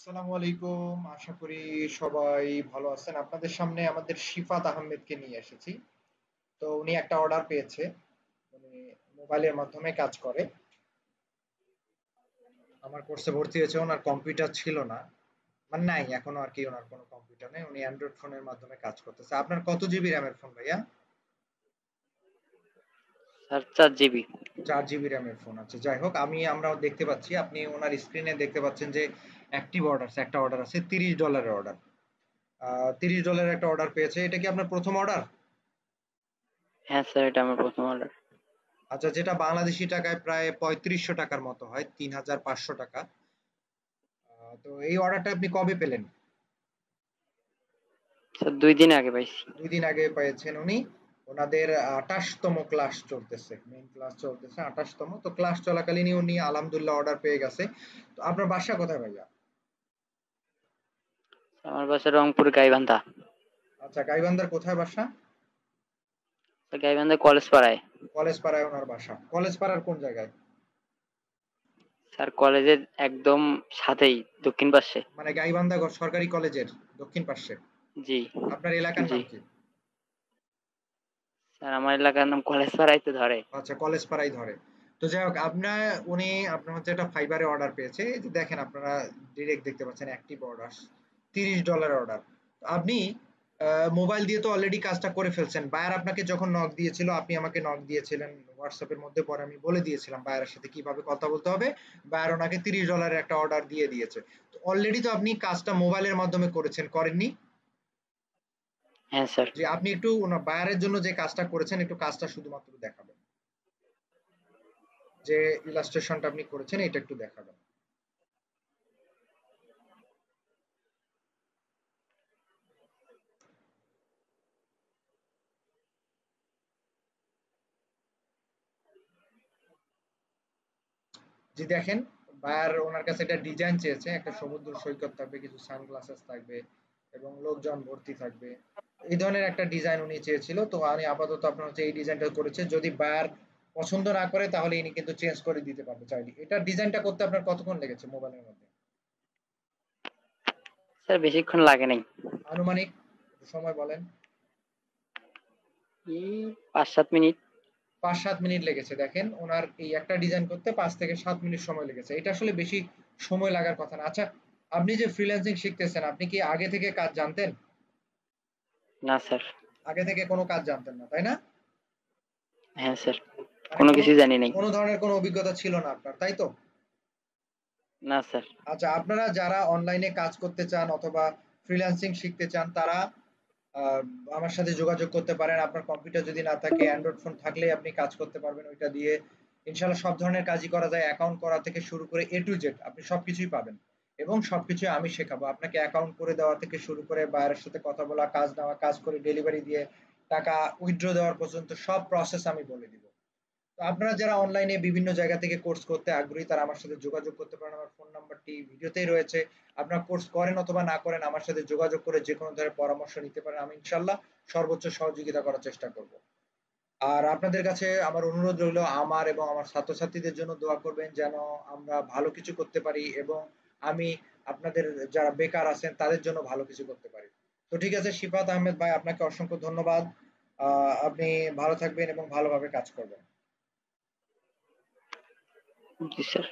আসসালামু আলাইকুম। আশা করি সবাই ভালো আছেন। আপনাদের সামনে আমাদের শিফাত আহমেদকে নিয়ে এসেছি। তো উনি একটা অর্ডার পেয়েছে। উনি মোবাইলের মাধ্যমে কাজ করে। আমার কোর্সে ভর্তি হয়েছে, ওনার কম্পিউটার ছিল না। মানে নাই এখনো আরকি, ওনার কোনো কম্পিউটার নেই। উনি অ্যান্ড্রয়েড ফোনের মাধ্যমে কাজ করতেছে। আপনার কত জিবি র‍্যামের ফোন ভাইয়া? Sir 4 GB. ৪ জিবি র‍্যামের ফোন। আচ্ছা, যাই হোক, আমরাও দেখতে পাচ্ছি, আপনি ওনার স্ক্রিনে দেখতে পাচ্ছেন যে অ্যাক্টিভ একটা অর্ডার আছে $30 এর অর্ডার। $30 একটা অর্ডার পেয়েছে। এটা কি আপনার ১ম অর্ডার? হ্যাঁ স্যার, এটা আমার প্রথম অর্ডার। আচ্ছা, যেটা বাংলাদেশী টাকায় প্রায় ৩৫০০ টাকার মতো হয়, ৩৫০০ টাকা। তো এই অর্ডারটা আপনি কবে পেলেন? স্যার 2 দিন আগে পাইছি। ২ দিন আগে পেয়েছেন উনি। ওনাদের ২৮ তম ক্লাস চলতেছে। মেইন ক্লাস চলতেছে ২৮ তম। তো ক্লাস চলাকালীনই উনি আলহামদুলিল্লাহ অর্ডার পেয়ে গেছে। তো আপনার বাসা কোথায় ভাইয়া? আমার বাসা রংপুর গাইবান্ধা। আচ্ছা, গাইবান্ধার কোথায় বাসা? স্যার গাইবান্ধা কলেজ পাড়ায়। কলেজ পাড়ায় ওনার বাসা। কলেজ পাড়ার কোন জায়গায়? স্যার কলেজের একদম সাথেই, দক্ষিণ পাশে। মানে গাইবান্ধা সরকারি কলেজের দক্ষিণ পার্শ্বে। জি। আপনার এলাকার জি নাম কি? স্যার, আমার এলাকার নাম কলেজ পাড়ায় তো ধরে। আচ্ছা, কলেজ পাড়াই ধরে। তো যাই হোক, আপনার হচ্ছে একটা ফাইবারে অর্ডার পেয়েছে। এই যে দেখেন, আপনারা ডিরেক্ট দেখতে পাচ্ছেন অ্যাক্টিভ অর্ডার। $30 অর্ডার। আপনি মোবাইল দিয়ে তো অলরেডি কাজটা করে ফেলছেন। বায়ার আপনাকে যখন নক দিয়েছিল, আপনি আমাকে নক দিয়েছিলেন WhatsApp এর মধ্যে। পরে আমি বলে দিয়েছিলাম বায়ারের সাথে কিভাবে কথা বলতে হবে। বায়ার ওনাকে $30 এর একটা অর্ডার দিয়ে দিয়েছে। তো অলরেডি তো আপনি কাজটা মোবাইলের মাধ্যমে করেছেন, করেননি? হ্যাঁ স্যার। যে আপনি একটু বায়ারের জন্য যে কাজটা করেছেন, একটু কাজটা শুধুমাত্র দেখাবেন। যে ইলাস্ট্রেশনটা আপনি করেছেন, এটা একটু দেখাবেন। জি দেখেন, বায়ার ওনার কাছে একটা ডিজাইন চেয়েছে। একটা সমুদ্র সৈকত থাকবে, কিছু সানগ্লাসেস থাকবে এবং লোকজন ভর্তি থাকবে। এই ধরনের একটা ডিজাইন উনি চেয়েছিল। তো আমি আপাতত আপনার হচ্ছে এই ডিজাইনটা করেছে। যদি বায়ার পছন্দ না করে তাহলে ইনি কিন্তু চেঞ্জ করে দিতে পারবে চাইলে। এটার ডিজাইনটা করতে আপনার কতক্ষণ লেগেছে মোবাইলের মধ্যে? স্যার বেশিক্ষণ লাগে নাই। আনুমানিক একটু সময় বলেন। এই 5-7 মিনিট। ৫-৭ মিনিট লেগেছে। দেখেন, উনার এই একটা ডিজাইন করতে ৫ থেকে ৭ মিনিট সময় লেগেছে। এটা আসলে বেশি সময় লাগার কথা না। আচ্ছা, আপনি যে ফ্রিল্যান্সিং শিখতেছেন, আপনি কি আগে থেকে কাজ জানতেন? না স্যার। আগে থেকে কোনো কাজ জানতেন না, তাই না? হ্যাঁ স্যার, মানে কোনো কিছুই জানি নাই। কোনো ধরনের কোনো অভিজ্ঞতা ছিল না আপনার, তাই তো? না স্যার। আচ্ছা, আপনারা যারা অনলাইনে কাজ করতে চান অথবা ফ্রিল্যান্সিং শিখতে চান, তারা আ আমার সাথে যোগাযোগ করতে পারেন। আপনার কম্পিউটার যদি না থাকে, অ্যান্ড্রয়েড ফোন থাকলেই আপনি কাজ করতে পারবেন ওইটা দিয়ে। ইনশাআল্লাহ সব ধরনের কাজই করা যায়। অ্যাকাউন্ট করা থেকে শুরু করে A to Z আপনি সবকিছুই পাবেন। এবং সবকিছুই আমি শেখাবো। আপনাকে অ্যাকাউন্ট করে দেওয়া থেকে শুরু করে বায়ারের সাথে কথা বলা, কাজ নেওয়া, কাজ করে ডেলিভারি দিয়ে টাকা উইথড্র দেওয়ার পর্যন্ত সব প্রসেস আমি বলে দিব। তো আপনারা যারা অনলাইনে বিভিন্ন জায়গা থেকে কোর্স করতে আগ্রহী, তারা আমার সাথে যোগাযোগ করতে পারেন। আমার ফোন নাম্বারটি ভিডিওতেই রয়েছে। আপনারা কোর্স করেন অথবা না করেন, আমার সাথে যোগাযোগ করে যেকোনো ধরনের পরামর্শ নিতে পারেন। আমি ইনশাআল্লাহ সর্বোচ্চ সহযোগিতা করার চেষ্টা করব। আর আপনাদের কাছে আমার অনুরোধ রইল, আমার এবং আমার ছাত্রছাত্রীদের জন্য দোয়া করবেন যেন আমরা ভালো কিছু করতে পারি এবং আমি আপনাদের যারা বেকার আছেন তাদের জন্য ভালো কিছু করতে পারি। তো ঠিক আছে শিফাত আহমেদ ভাই, আপনাকে অসংখ্য ধন্যবাদ। আপনি ভালো থাকবেন এবং ভালোভাবে কাজ করবেন। জি স্যার।